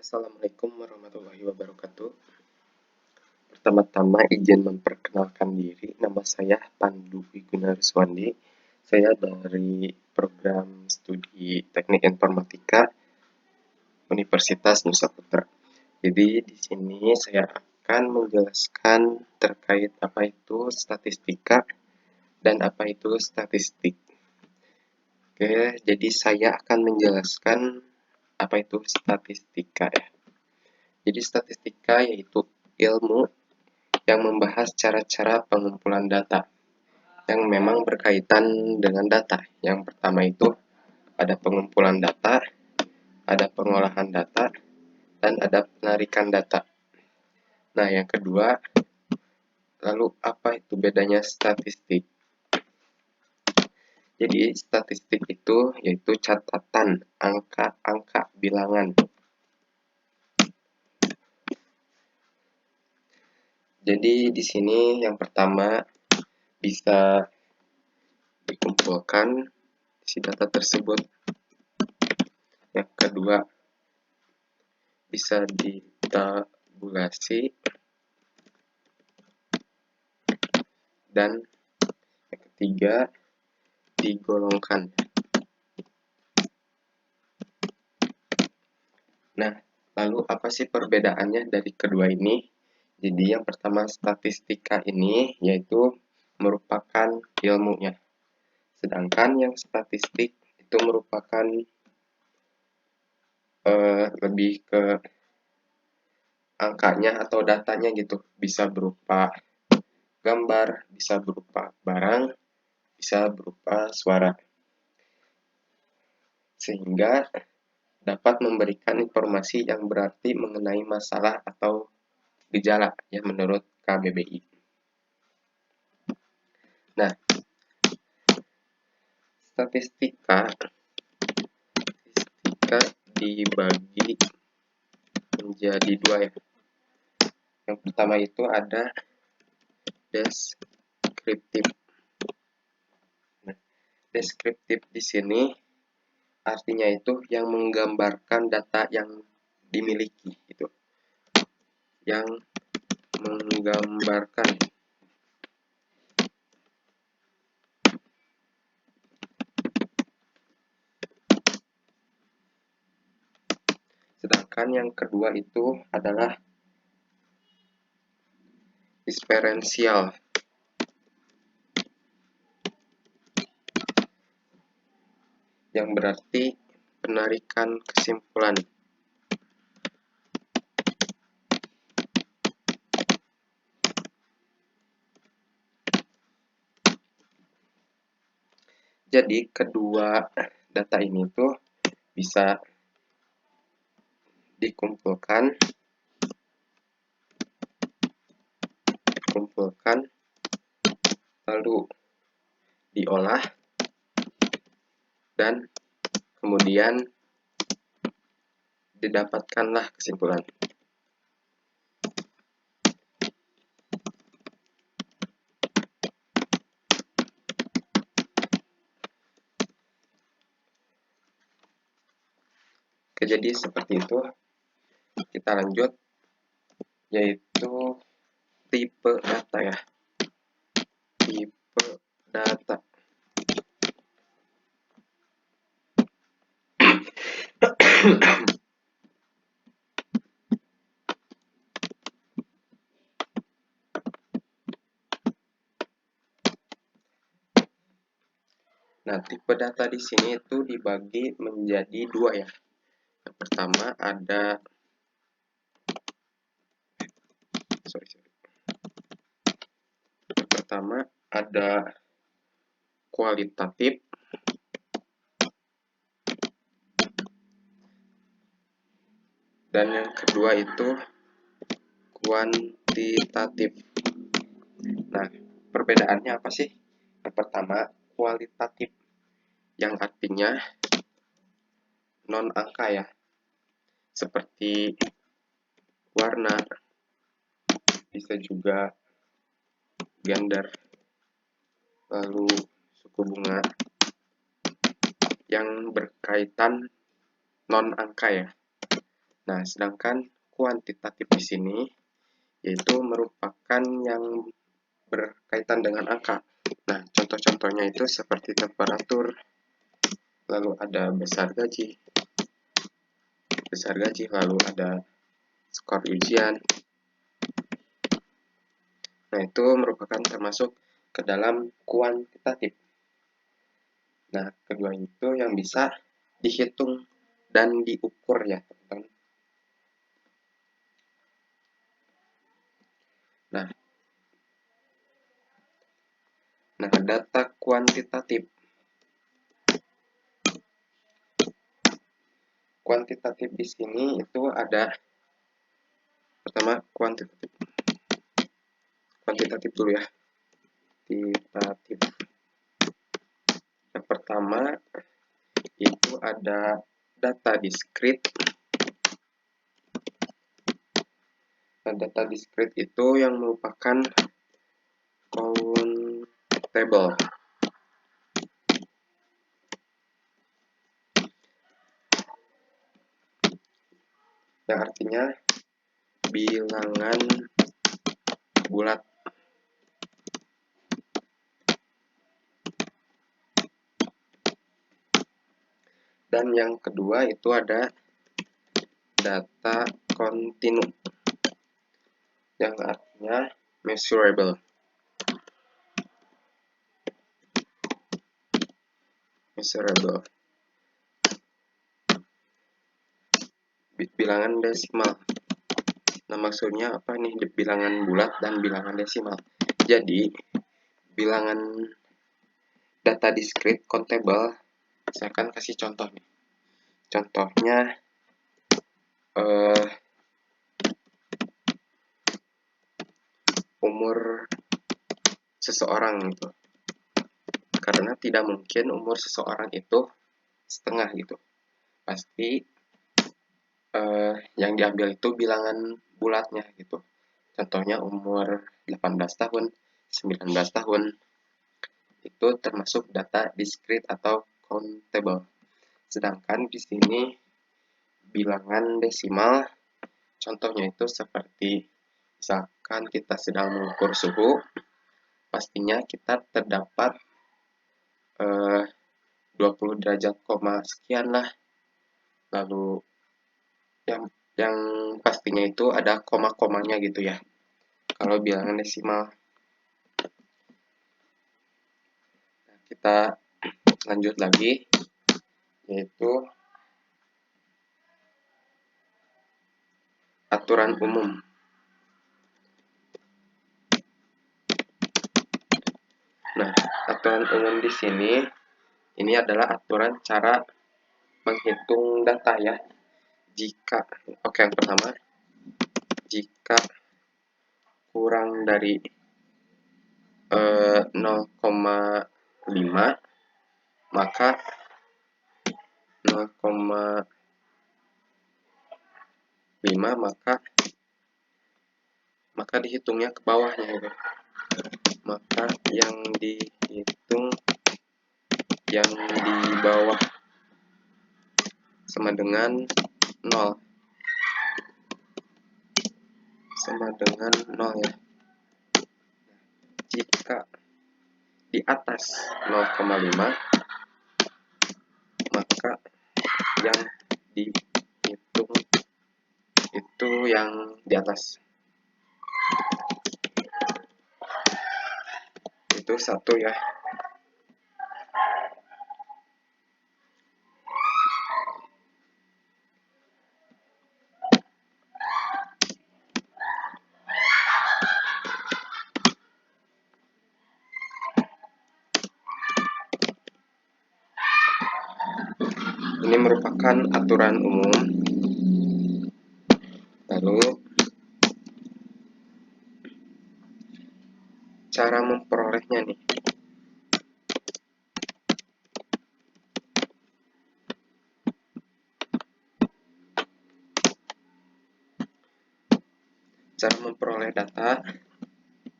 Assalamualaikum warahmatullahi wabarakatuh. Pertama-tama izin memperkenalkan diri, nama saya Pandu Wigunarswandi. Saya dari program studi Teknik Informatika Universitas Nusa Putra. Jadi di sini saya akan menjelaskan terkait apa itu statistika dan apa itu statistik. Oke, jadi saya akan menjelaskan apa itu statistika ya. Jadi statistika yaitu ilmu yang membahas cara-cara pengumpulan data yang memang berkaitan dengan data. Yang pertama itu ada pengumpulan data, ada pengolahan data, dan ada penarikan data. Nah, yang kedua, lalu apa itu bedanya statistik? Jadi statistik itu yaitu catatan angka-angka bilangan. Jadi di sini yang pertama bisa dikumpulkan isi data tersebut. Yang kedua bisa ditabulasi, dan yang ketiga digolongkan. Nah, lalu apa sih perbedaannya dari kedua ini? Jadi yang pertama statistika ini yaitu merupakan ilmunya. Sedangkan yang statistik itu merupakan lebih ke angkanya atau datanya gitu. Bisa berupa gambar, bisa berupa barang, bisa berupa suara. Sehingga dapat memberikan informasi yang berarti mengenai masalah atau gejala ya menurut KBBI. Nah, statistika dibagi menjadi dua ya. Yang pertama itu ada deskriptif. Nah, deskriptif di sini artinya itu yang menggambarkan data yang dimiliki gitu. Yang menggambarkan. Sedangkan yang kedua itu adalah inferensial. Yang berarti penarikan kesimpulan. Jadi kedua data ini tuh bisa dikumpulkan, lalu diolah, dan kemudian didapatkanlah kesimpulan. Oke, jadi seperti itu. Kita lanjut, yaitu tipe data ya. Tipe data. Nah, tipe data di sini itu dibagi menjadi dua ya. Yang pertama ada Yang pertama ada kualitatif, dan yang kedua itu kuantitatif. Nah, perbedaannya apa sih? Yang pertama kualitatif, yang artinya non angka ya, seperti warna, bisa juga gender, lalu suku bunga, yang berkaitan non angka ya. Nah, sedangkan kuantitatif di sini yaitu merupakan yang berkaitan dengan angka. Nah, contoh-contohnya itu seperti temperatur, lalu ada besar gaji, lalu ada skor ujian. Nah, itu merupakan termasuk ke dalam kuantitatif. Nah, kedua itu yang bisa dihitung dan diukur ya, teman-teman. Nah, data kuantitatif. Kuantitatif di sini itu ada pertama kuantitatif dulu ya. Kuantitatif. Yang pertama itu ada data diskrit. Nah, data diskrit itu yang merupakan countable. Yang artinya bilangan bulat. Dan yang kedua itu ada data kontinu, yang artinya measurable. Bilangan desimal. Nah, maksudnya apa nih bilangan bulat dan bilangan desimal? Jadi, bilangan data diskrit countable, saya akan kasih contoh nih. Contohnya umur seseorang gitu. Karena tidak mungkin umur seseorang itu setengah gitu. Pasti yang diambil itu bilangan bulatnya gitu. Contohnya umur 18 tahun, 19 tahun. Itu termasuk data diskrit atau countable. Sedangkan di sini bilangan desimal, contohnya itu seperti misalkan kita sedang mengukur suhu, pastinya kita terdapat 20 derajat koma sekian lah. Lalu yang pastinya itu ada koma-komanya gitu ya. Kalau bilangan desimal. Nah, kita lanjut lagi, yaitu aturan umum. Nah, aturan umum di sini ini adalah aturan cara menghitung data ya. Yang pertama, jika kurang dari 0,5 maka 0,5 maka dihitungnya ke bawahnya gitu. Maka yang dihitung yang di bawah sama dengan 0. Sama dengan 0 ya. Jika di atas 0,5 maka yang dihitung itu yang di atas. Itu satu ya. Ini merupakan aturan umum. Lalu cara memperolehnya nih. Cara memperoleh data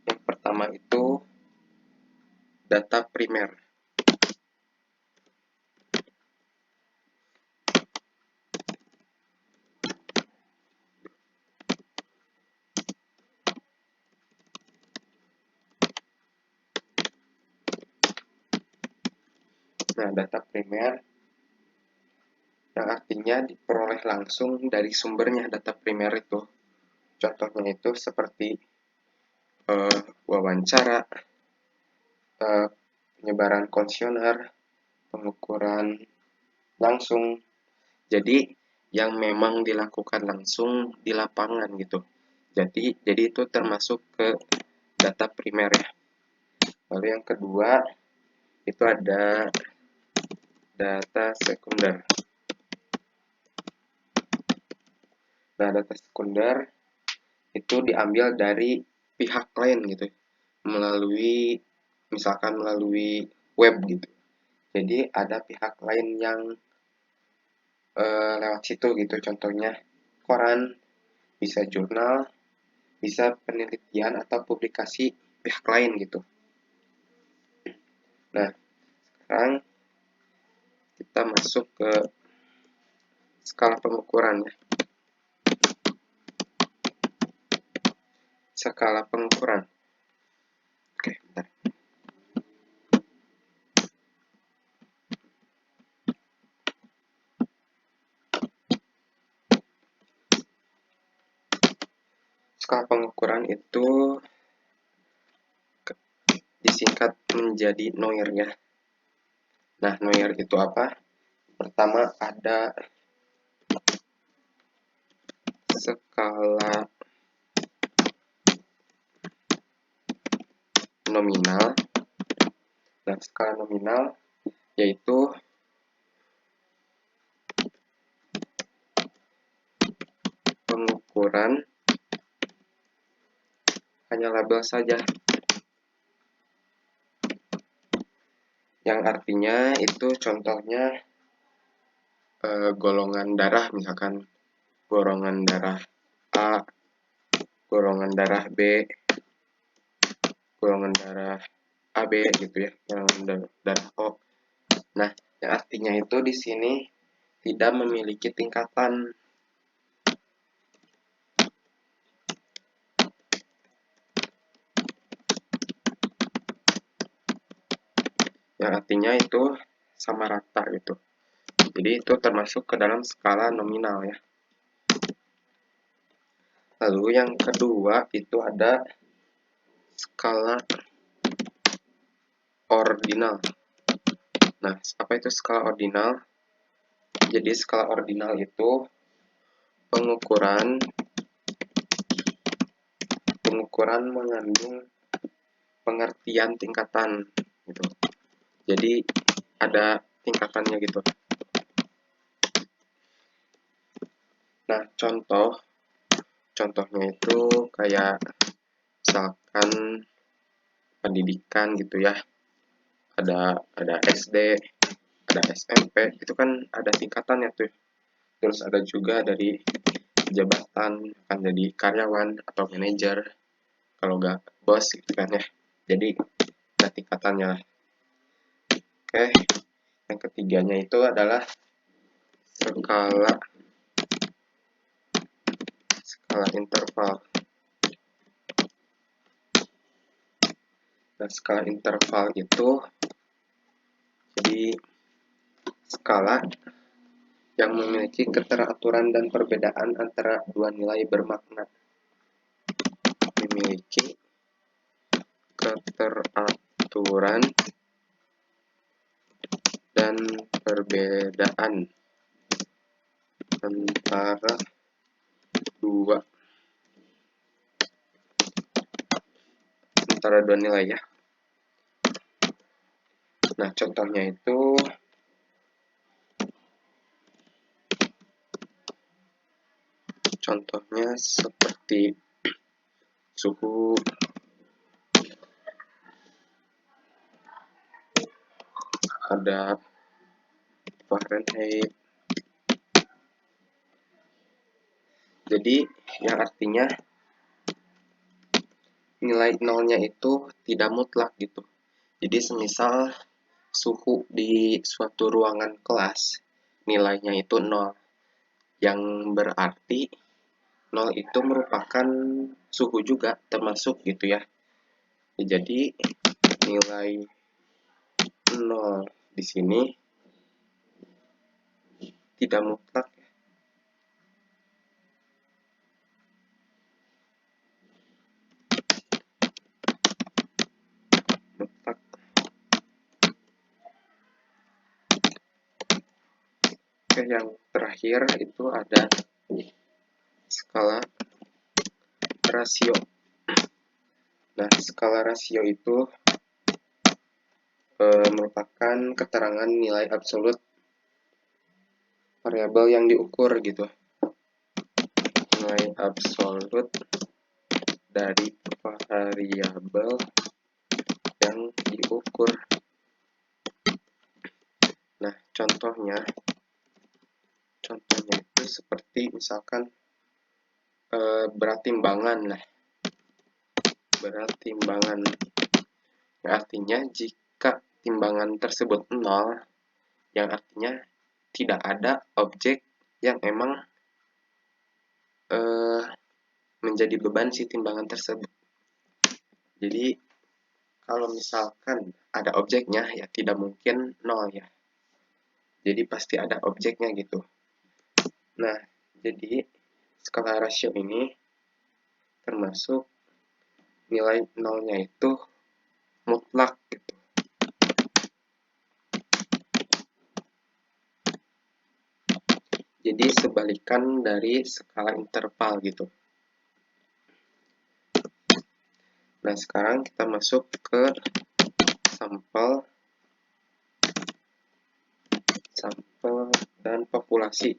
yang pertama itu data primer. Nah, data primer yang artinya diperoleh langsung dari sumbernya data primer itu. Contohnya itu seperti wawancara, penyebaran kuesioner, pengukuran langsung. Jadi yang memang dilakukan langsung di lapangan gitu. Jadi itu termasuk ke data primer ya. Lalu yang kedua itu ada data sekunder. Nah, data sekunder itu diambil dari pihak lain gitu, misalkan melalui web gitu. Jadi ada pihak lain yang lewat situ gitu, contohnya koran, bisa jurnal, bisa penelitian atau publikasi pihak lain gitu. Nah, sekarang kita masuk ke skala pengukuran ya. Skala pengukuran. Oke, bentar. Skala pengukuran itu disingkat menjadi NOIR ya. Nah, NOIR itu apa? Pertama ada skala nominal. Nah, skala nominal yaitu pengukuran hanya label saja, yang artinya itu contohnya golongan darah, misalkan golongan darah A, golongan darah B, golongan darah AB gitu ya, golongan darah O. Nah, yang artinya itu di sini tidak memiliki tingkatan. Yang artinya itu sama rata gitu. Jadi itu termasuk ke dalam skala nominal ya. Lalu yang kedua itu ada skala ordinal. Nah, apa itu skala ordinal? Jadi skala ordinal itu pengukuran mengandung pengertian tingkatan gitu. Jadi ada tingkatannya gitu. Nah, contohnya itu kayak misalkan pendidikan gitu ya. Ada SD, ada SMP, itu kan ada tingkatannya tuh. Terus ada juga dari jabatan, kan jadi karyawan atau manajer, kalau nggak bos gitu kan ya. Jadi ada tingkatannya. Oke, yang ketiganya itu adalah skala interval. Nah, skala interval itu jadi skala yang memiliki keteraturan dan perbedaan antara dua nilai bermakna. Memiliki keteraturan dan perbedaan antara dua nilai ya. Nah, contohnya itu seperti suhu, ada Fahrenheit. Jadi yang artinya nilai nolnya itu tidak mutlak gitu. Jadi semisal suhu di suatu ruangan kelas nilainya itu 0, yang berarti 0 itu merupakan suhu juga termasuk gitu ya. Jadi nilai 0 di sini tidak mutlak ya. Mutlak. Oke, yang terakhir itu ada skala rasio. Nah, skala rasio itu merupakan keterangan nilai absolut variabel yang diukur gitu. Nilai absolut dari variabel yang diukur. Nah, contohnya itu seperti misalkan berat timbangan lah. Berat timbangan. Artinya jika timbangan tersebut 0, yang artinya tidak ada objek yang emang menjadi beban si timbangan tersebut. Jadi kalau misalkan ada objeknya ya tidak mungkin 0 ya. Jadi pasti ada objeknya gitu. Nah, jadi skala rasio ini termasuk nilai 0-nya itu mutlak gitu. Jadi sebalikan dari skala interval gitu. Nah, sekarang kita masuk ke sampel dan populasi.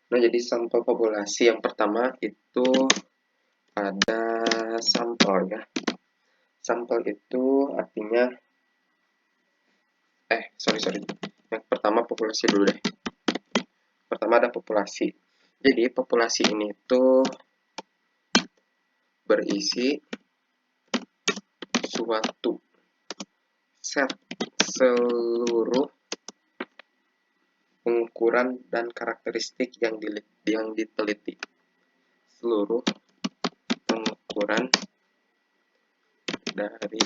Nah, jadi sampel populasi yang pertama itu ada sampel ya. Sampel itu artinya sorry. Yang pertama populasi dulu deh. Pertama ada populasi. Jadi populasi ini tuh berisi suatu set seluruh pengukuran dan karakteristik yang diteliti. Seluruh pengukuran dari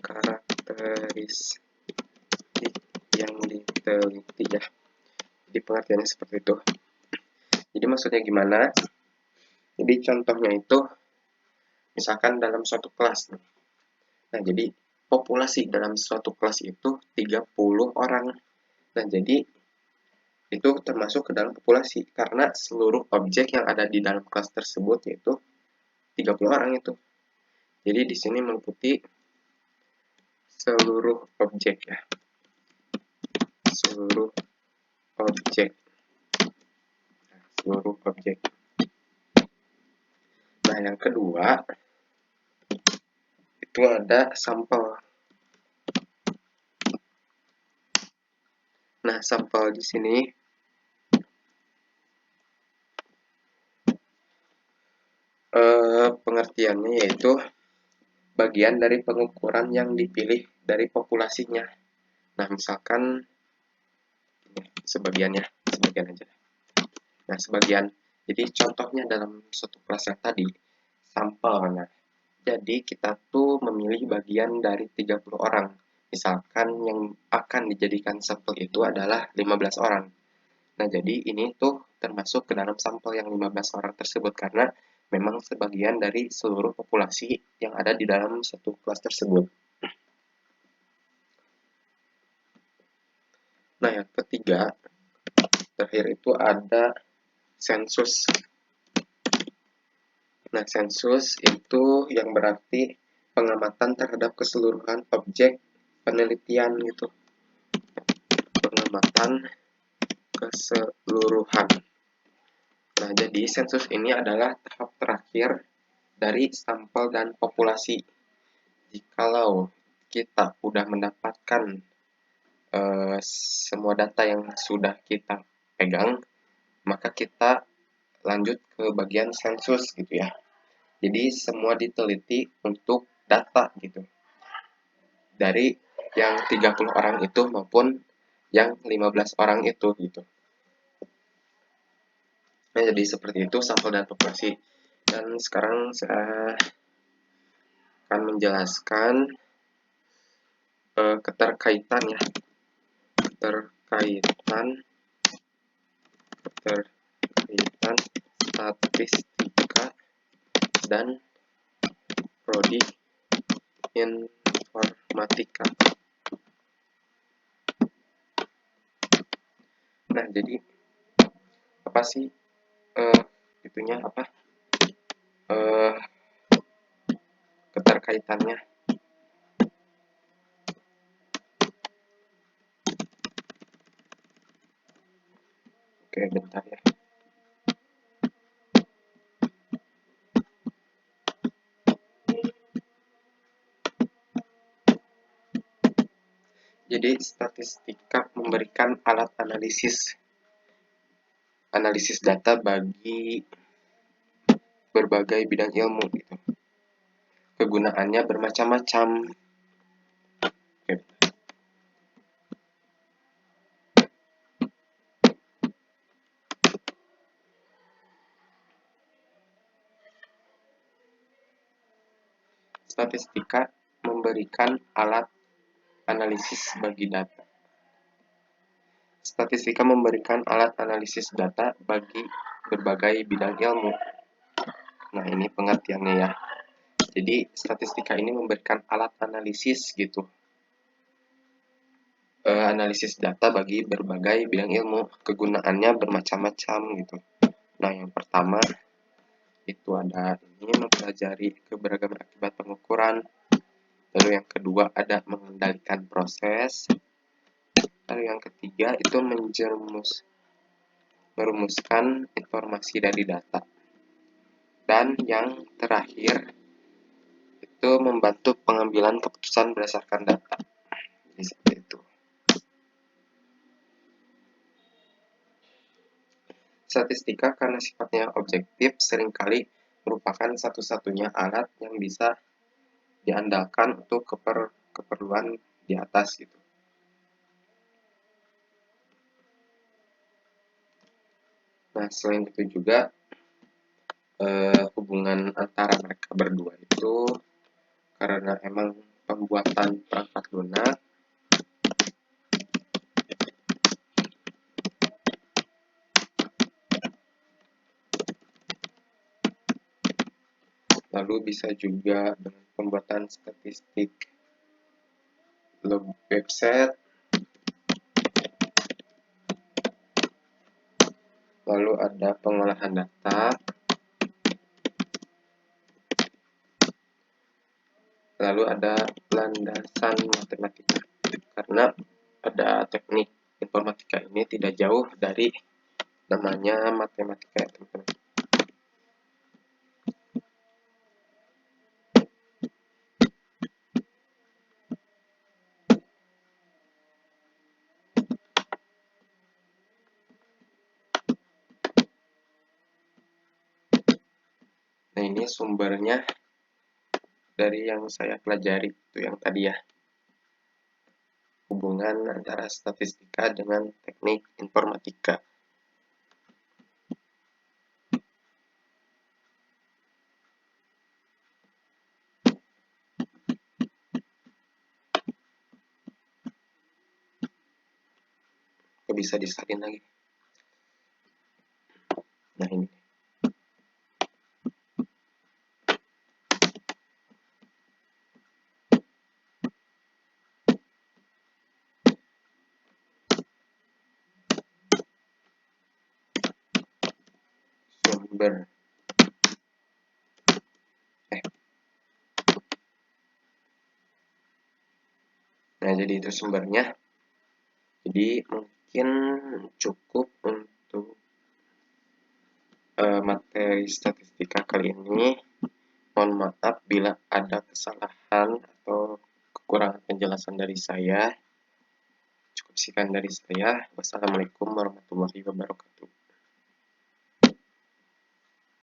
karakteristik yang diteliti ya. Jadi pengertiannya seperti itu. Jadi maksudnya gimana? Jadi contohnya itu misalkan dalam suatu kelas nih. Nah, jadi populasi dalam suatu kelas itu 30 orang. Nah, jadi itu termasuk ke dalam populasi karena seluruh objek yang ada di dalam kelas tersebut yaitu 30 orang itu. Jadi di sini meliputi seluruh objek ya. Seluruh objek. Seluruh objek. Nah, yang kedua itu ada sampel. Nah, sampel di sini pengertiannya yaitu bagian dari pengukuran yang dipilih dari populasinya. Nah, misalkan sebagian aja. Nah, sebagian. Jadi contohnya dalam suatu kelas yang tadi, sampelnya. Jadi kita tuh memilih bagian dari 30 orang. Misalkan yang akan dijadikan sampel itu adalah 15 orang. Nah, jadi ini tuh termasuk ke dalam sampel yang 15 orang tersebut karena memang sebagian dari seluruh populasi yang ada di dalam satu kelas tersebut. Nah, yang ketiga, terakhir itu ada sensus. Nah, sensus itu yang berarti pengamatan terhadap keseluruhan objek penelitian gitu. Pengamatan keseluruhan. Nah, jadi sensus ini adalah tahap terakhir dari sampel dan populasi. Jikalau kita sudah mendapatkan semua data yang sudah kita pegang, maka kita lanjut ke bagian sensus gitu ya. Jadi semua diteliti untuk data gitu. Dari yang 30 orang itu maupun yang 15 orang itu gitu. Nah, jadi seperti itu sampel dan populasi. Dan sekarang saya akan menjelaskan keterkaitan ya. Keterkaitan statistika dan prodi informatika. Nah, jadi apa sih itunya apa keterkaitannya? Oke, bentar ya. Jadi statistika memberikan alat analisis data bagi berbagai bidang ilmu gitu. Kegunaannya bermacam-macam. Oke. Statistika memberikan alat analisis bagi data. Statistika memberikan alat analisis data bagi berbagai bidang ilmu. Nah, ini pengertiannya ya. Jadi, statistika ini memberikan alat analisis gitu. Analisis data bagi berbagai bidang ilmu. Kegunaannya bermacam-macam gitu. Nah, yang pertama itu ada ini mempelajari keberagaman akibat pengukuran. Lalu yang kedua ada mengendalikan proses. Lalu yang ketiga itu merumuskan informasi dari data. Dan yang terakhir itu membantu pengambilan keputusan berdasarkan data. Jadi seperti itu. Statistika karena sifatnya objektif seringkali merupakan satu-satunya alat yang bisa diandalkan untuk keperluan di atas gitu. Nah, selain itu juga hubungan antara mereka berdua itu karena emang pembuatan perangkat lunak lalu bisa juga dengan pembuatan statistik website, lalu ada pengolahan data, lalu ada landasan matematika. Karena ada teknik informatika ini tidak jauh dari namanya matematika ya teman-teman. Nah, ini sumbernya dari yang saya pelajari itu yang tadi ya. Hubungan antara statistika dengan teknik informatika. Bisa disalin lagi. Nah, ini. Sumber. Nah, jadi itu sumbernya. Jadi mungkin cukup untuk materi statistika kali ini. Mohon maaf bila ada kesalahan atau kekurangan penjelasan dari saya. Cukup sekian dari saya. Wassalamualaikum warahmatullahi wabarakatuh.